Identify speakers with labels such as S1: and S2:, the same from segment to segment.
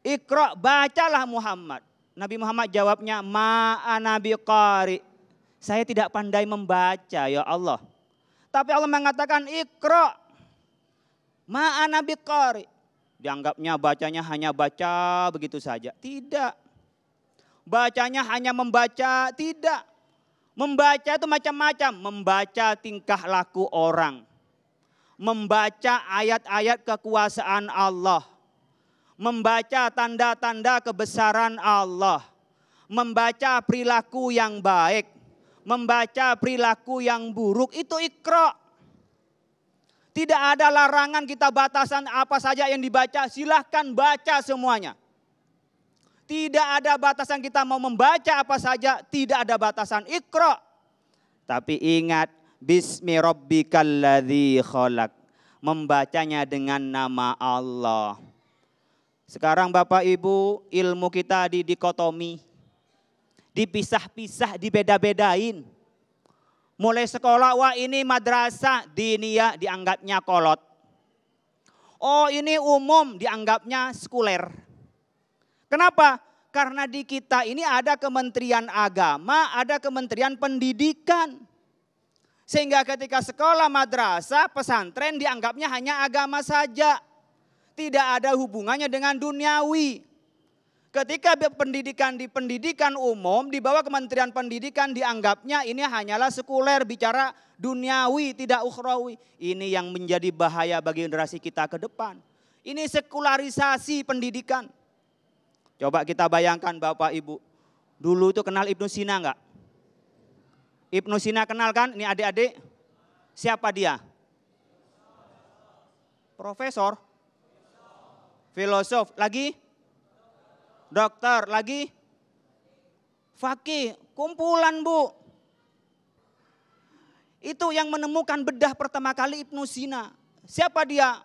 S1: Iqra, bacalah Muhammad. Nabi Muhammad jawabnya, ma'ana biqari. Saya tidak pandai membaca ya Allah. Tapi Allah mengatakan Iqra, ma'ana biqari. Dianggapnya bacanya hanya baca begitu saja. Tidak. Bacanya hanya membaca, tidak. Membaca itu macam-macam. Membaca tingkah laku orang. Membaca ayat-ayat kekuasaan Allah. Membaca tanda-tanda kebesaran Allah. Membaca perilaku yang baik. Membaca perilaku yang buruk, itu Iqra. Tidak ada larangan kita batasan apa saja yang dibaca, silahkan baca semuanya. Tidak ada batasan kita mau membaca apa saja, tidak ada batasan Iqra. Tapi ingat, bismi rabbikal ladzi khalaq. Membacanya dengan nama Allah. Sekarang Bapak Ibu, ilmu kita didikotomi. Dipisah-pisah, dibeda-bedain. Mulai sekolah, wah ini madrasah diniyah dianggapnya kolot. Oh ini umum dianggapnya sekuler. Kenapa? Karena di kita ini ada Kementerian Agama, ada Kementerian Pendidikan. Sehingga ketika sekolah madrasah, pesantren dianggapnya hanya agama saja. Tidak ada hubungannya dengan duniawi. Ketika pendidikan di pendidikan umum, di bawah Kementerian Pendidikan dianggapnya ini hanyalah sekuler, bicara duniawi, tidak ukhrawi. Ini yang menjadi bahaya bagi generasi kita ke depan. Ini sekularisasi pendidikan. Coba kita bayangkan Bapak Ibu, dulu itu kenal Ibnu Sina enggak? Ibnu Sina kenal kan? Ini adik-adik, siapa dia? Profesor, filosof, lagi? Dokter, lagi? Fakih, kumpulan Bu. Itu yang menemukan bedah pertama kali Ibnu Sina. Siapa dia?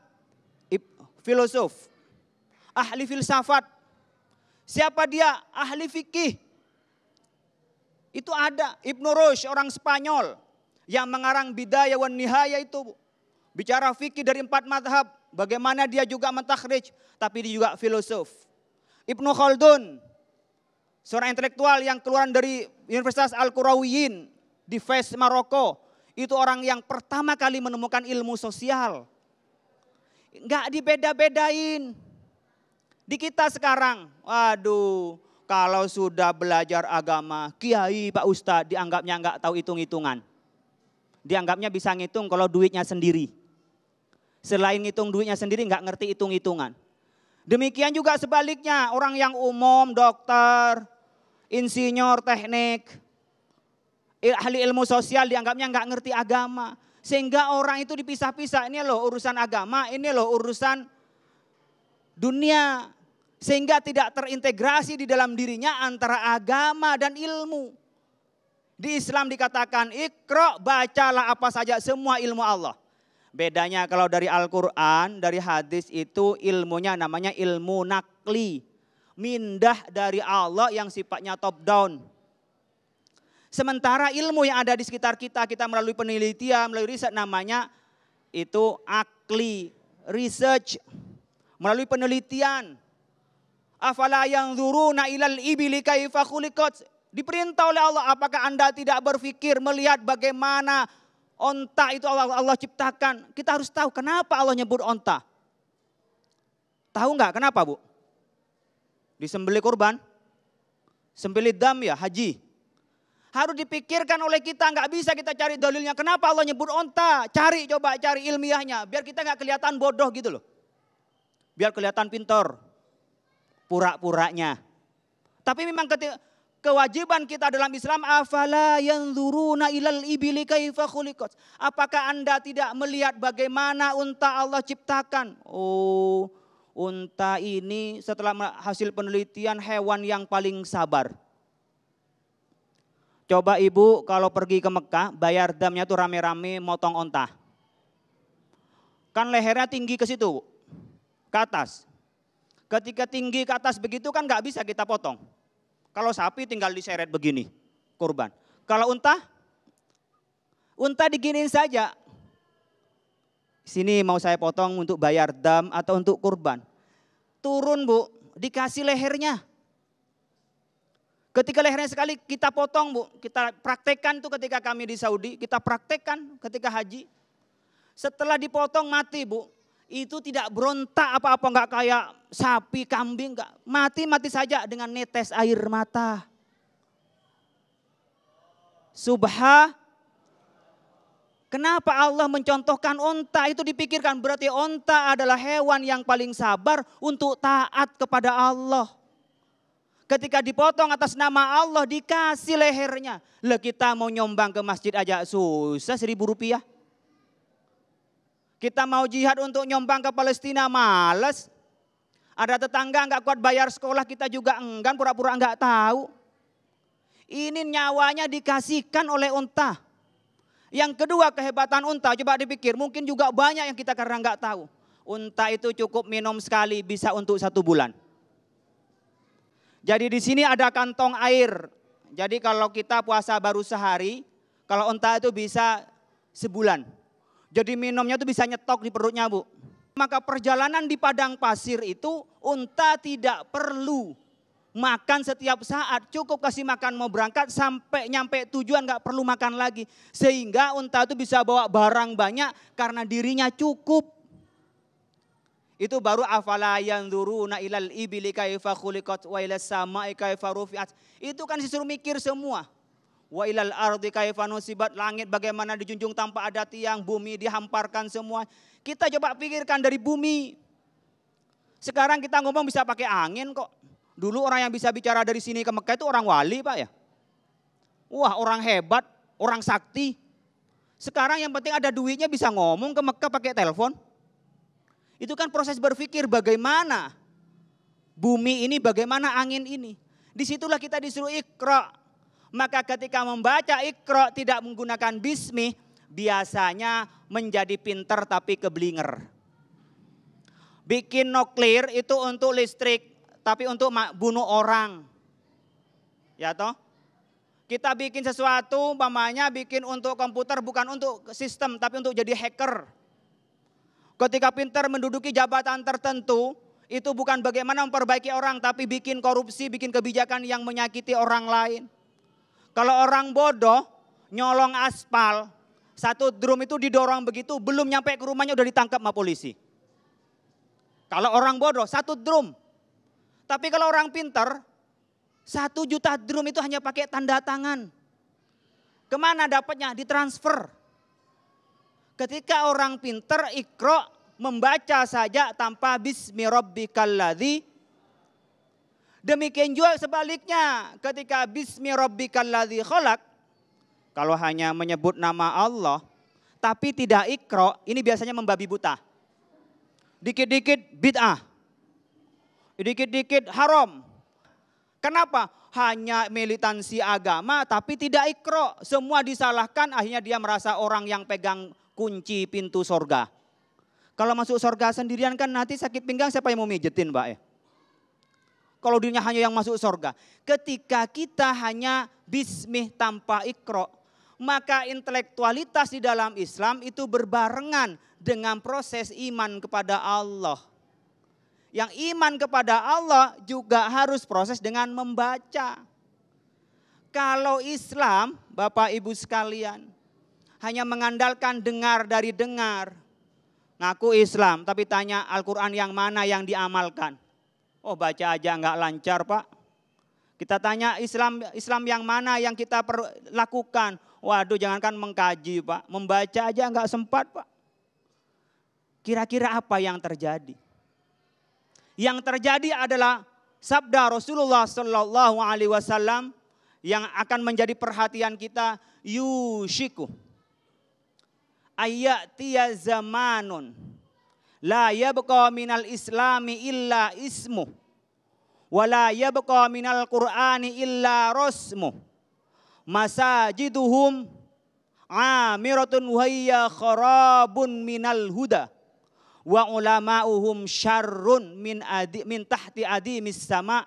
S1: Filosof, ahli filsafat. Siapa dia? Ahli fikih. Itu ada Ibnu Rushd, orang Spanyol yang mengarang Bidayah wan Nihayah itu, Bu. Bicara fikih dari 4 mazhab, bagaimana dia juga mentakhrij, tapi dia juga filosof. Ibnu Khaldun, seorang intelektual yang keluaran dari Universitas Al-Qurawiyin di Fez, Maroko. Itu orang yang pertama kali menemukan ilmu sosial. Enggak dibeda-bedain. Di kita sekarang, waduh, kalau sudah belajar agama, kiai, Pak Ustadz dianggapnya enggak tahu hitung-hitungan. Dianggapnya bisa ngitung kalau duitnya sendiri. Selain ngitung duitnya sendiri enggak ngerti hitung-hitungan. Demikian juga sebaliknya, orang yang umum, dokter, insinyur teknik, ahli ilmu sosial dianggapnya enggak ngerti agama. Sehingga orang itu dipisah-pisah, ini loh urusan agama, ini loh urusan dunia. Sehingga tidak terintegrasi di dalam dirinya antara agama dan ilmu. Di Islam dikatakan Iqra, bacalah apa saja semua ilmu Allah. Bedanya kalau dari Al-Quran, dari hadis itu ilmunya namanya ilmu nakli. Mindah dari Allah yang sifatnya top down. Sementara ilmu yang ada di sekitar kita, kita melalui penelitian, melalui riset namanya itu akli, research. Melalui penelitian. Afala yanzuruna ilal ibili kaifa khuliqat. Diperintah oleh Allah, apakah Anda tidak berpikir melihat bagaimana onta itu Allah ciptakan. Kita harus tahu kenapa Allah nyebut onta. Tahu enggak kenapa Bu? Disembelih kurban, sembelih dam ya, haji. Harus dipikirkan oleh kita, enggak bisa kita cari dalilnya. Kenapa Allah nyebut onta? Coba cari ilmiahnya. Biar kita enggak kelihatan bodoh gitu loh. Biar kelihatan pintar. Pura-puranya. Tapi memang kewajiban kita dalam Islam, afala yanzuruna ilal ibili kaifa khuliqat. Apakah Anda tidak melihat bagaimana unta Allah ciptakan? Oh, unta ini setelah hasil penelitian hewan yang paling sabar. Coba Ibu kalau pergi ke Mekah, bayar damnya tuh rame-rame motong onta. Kan lehernya tinggi ke situ, ke atas. Ketika tinggi ke atas begitu kan nggak bisa kita potong. Kalau sapi tinggal diseret begini, kurban. Kalau unta diginiin saja. Sini mau saya potong untuk bayar dam atau untuk kurban. Turun Bu, dikasih lehernya. Ketika lehernya sekali kita potong Bu, kita praktekkan tuh ketika kami di Saudi, kita praktekkan ketika haji. Setelah dipotong mati Bu, itu tidak berontak apa-apa, enggak kayak sapi, kambing, enggak. Mati saja dengan netes air mata. Kenapa Allah mencontohkan onta? Itu dipikirkan berarti onta adalah hewan yang paling sabar untuk taat kepada Allah. Ketika dipotong atas nama Allah dikasih lehernya. Lah kita mau nyombang ke masjid aja susah, Rp1.000. Kita mau jihad untuk nyombang ke Palestina males. Ada tetangga enggak kuat bayar sekolah, kita juga enggan, pura-pura enggak tahu. Ini nyawanya dikasihkan oleh unta. Yang kedua kehebatan unta, coba dipikir, mungkin juga banyak yang kita karena enggak tahu. Unta itu cukup minum sekali bisa untuk 1 bulan. Jadi di sini ada kantong air. Jadi kalau kita puasa baru sehari, kalau unta itu bisa sebulan. Jadi minumnya itu bisa nyetok di perutnya Bu. Maka perjalanan di padang pasir itu unta tidak perlu makan setiap saat, cukup kasih makan mau berangkat sampai nyampe tujuan nggak perlu makan lagi. Sehingga unta itu bisa bawa barang banyak karena dirinya cukup. Itu baru afala yanzuruna ilal ibili kaifa khuliqat wa ilas samai kaifa rufi'at. Itu kan disuruh mikir semua. Wa ilal ardi kaifa nusibat, langit bagaimana dijunjung tanpa ada tiang, bumi dihamparkan semua. Kita coba pikirkan dari bumi. Sekarang kita ngomong bisa pakai angin kok. Dulu orang yang bisa bicara dari sini ke Mekah itu orang wali Pak ya. Wah orang hebat, orang sakti. Sekarang yang penting ada duitnya bisa ngomong ke Mekah pakai telepon. Itu kan proses berpikir bagaimana bumi ini, bagaimana angin ini. Disitulah kita disuruh Iqra. Maka ketika membaca Iqra tidak menggunakan bismih, biasanya menjadi pinter tapi keblinger. Bikin nuklir itu untuk listrik. Tapi untuk bunuh orang. Ya toh? Kita bikin sesuatu, umpamanya bikin untuk komputer bukan untuk sistem tapi untuk jadi hacker. Ketika pintar menduduki jabatan tertentu, itu bukan bagaimana memperbaiki orang tapi bikin korupsi, bikin kebijakan yang menyakiti orang lain. Kalau orang bodoh nyolong aspal, 1 drum itu didorong begitu, belum nyampe ke rumahnya udah ditangkap sama polisi. Kalau orang bodoh 1 drum. Tapi kalau orang pintar, 1 juta drum itu hanya pakai tanda tangan. Kemana dapatnya? Ditransfer. Ketika orang pintar Iqra membaca saja tanpa bismi rabbikal ladzi. Demikian juga sebaliknya ketika bismi rabbikal ladzi khalaq. Kalau hanya menyebut nama Allah tapi tidak Iqra, ini biasanya membabi buta. Dikit-dikit bid'ah. Dikit-dikit haram. Kenapa? Hanya militansi agama tapi tidak Iqra. Semua disalahkan, akhirnya dia merasa orang yang pegang kunci pintu sorga. Kalau masuk sorga sendirian kan nanti sakit pinggang siapa yang mau mijetin Pak ya? Kalau dirinya hanya yang masuk sorga. Ketika kita hanya bismih tanpa Iqra, maka intelektualitas di dalam Islam itu berbarengan dengan proses iman kepada Allah. Yang iman kepada Allah juga harus proses dengan membaca. Kalau Islam, Bapak Ibu sekalian, hanya mengandalkan dengar dari dengar. Ngaku Islam, tapi tanya Al-Quran yang mana yang diamalkan. Oh baca aja enggak lancar Pak. Kita tanya Islam yang mana yang kita lakukan. Waduh jangankan mengkaji Pak, membaca aja enggak sempat Pak. Kira-kira apa yang terjadi? Yang terjadi adalah sabda Rasulullah Sallallahu Alaihi Wasallam yang akan menjadi perhatian kita. Yushiku ayatiya zamanun la yabqa minal islami illa ismu wa la yabqa minal qur'ani illa rasmu masajiduhum amiratun wahiyya kharabun minal huda wa ulama'uhum syarrun min tahti adimis sama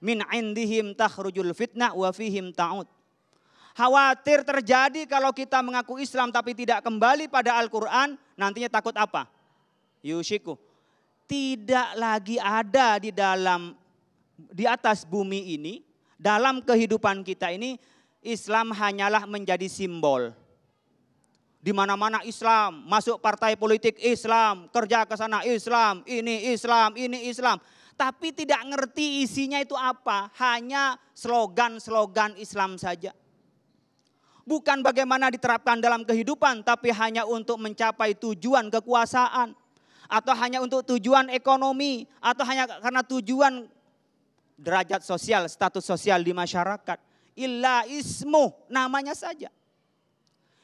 S1: min indihim takhrujul fitnah wa fihim ta'ud. Khawatir terjadi kalau kita mengaku Islam tapi tidak kembali pada Al-Quran, nantinya takut apa? Yushiku. tidak lagi ada di atas bumi ini, dalam kehidupan kita ini, Islam hanyalah menjadi simbol. Di mana-mana Islam, masuk partai politik Islam, kerja ke sana Islam, ini Islam, ini Islam. Tapi tidak ngerti isinya itu apa, hanya slogan-slogan Islam saja. Bukan bagaimana diterapkan dalam kehidupan, tapi hanya untuk mencapai tujuan kekuasaan. Atau hanya untuk tujuan ekonomi, atau hanya karena tujuan derajat sosial, status sosial di masyarakat. Illa ismu, namanya saja.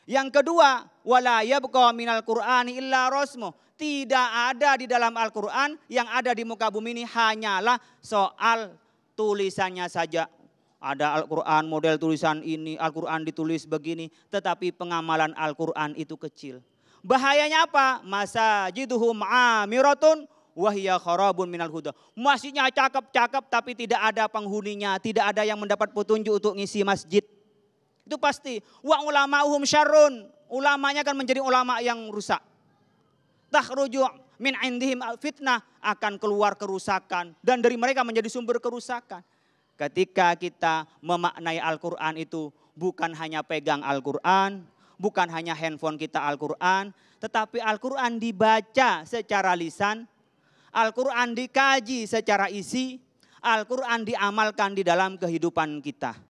S1: Yang kedua, wala yabqa minal Qur'ani illa rasmuh. Tidak ada di dalam Al-Quran, yang ada di muka bumi ini hanyalah soal tulisannya saja. Ada Al-Quran model tulisan ini, Al-Quran ditulis begini, tetapi pengamalan Al-Quran itu kecil. Bahayanya apa? Masajiduhum amiratun wahya kharabun minal huda. Masjidnya cakep-cakep tapi tidak ada penghuninya, tidak ada yang mendapat petunjuk untuk ngisi masjid. Itu pasti. Wa ulama'uhum syarrun. Ulamanya akan menjadi ulama yang rusak. Takhruju min indihim fitnah, akan keluar kerusakan. Dan dari mereka menjadi sumber kerusakan. Ketika kita memaknai Al-Quran itu bukan hanya pegang Al-Quran, bukan hanya handphone kita Al-Quran, tetapi Al-Quran dibaca secara lisan, Al-Quran dikaji secara isi, Al-Quran diamalkan di dalam kehidupan kita.